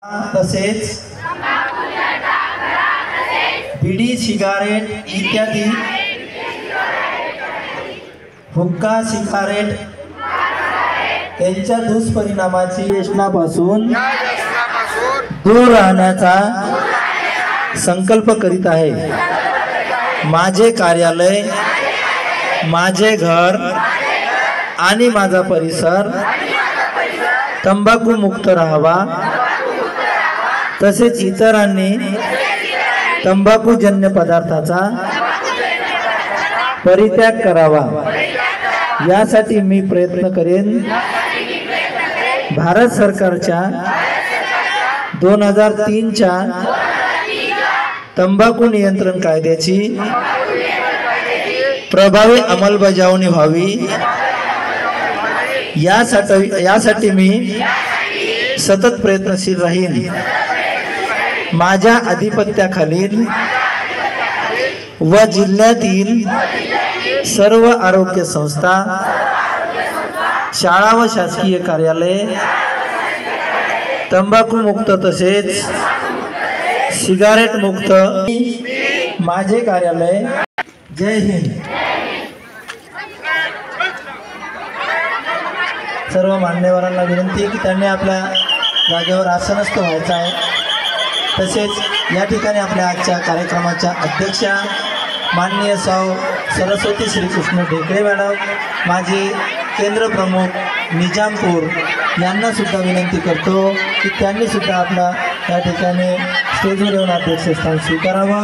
तसेच बीडी सिगारेट इत्यादी हुक्का सिगारेट यांच्या दुष्परिणामाची व्यसनापासून दूर राहण्याचा संकल्प करीत आहे। माझे कार्यालय, माझे घर आणि माझा परिसर तंबाखू मुक्त राहावा, तसेच इतरांनी तंबाखूजन्य पदार्थाचा परित्याग करावा यासाठी मी प्रयत्न करेन। भारत सरकारच्या 2003च्या तंबाखू नियंत्रण कायद्याची प्रभावी अंमलबजावणी व्हावी यासाठी मी सतत प्रयत्नशील राहीन। माझ्या अधिपत्याखालील व जिल्ह्यातील सर्व आरोग्य संस्था, शाळा व शासकीय कार्यालय तंबाखू मुक्त तसेच सिगारेट मुक्त माझे कार्यालय। जय हिंद। सर्व मान्यवरांना विनंती आहे की त्यांनी आपल्या जागेवर आसनस्थ व्हायचं आहे। तसेच या ठिकाणी आपल्या आजच्या कार्यक्रमाच्या अध्यक्षा माननीय सरस्वती श्रीकृष्ण ढेकळे मॅडम, माजी केंद्र प्रमुख निजामपूर यांना सुद्धा विनंती करतो की त्यांनी सुद्धा आपला या ठिकाणी स्टेजवर येऊन अध्यक्षस्थान स्वीकारावं।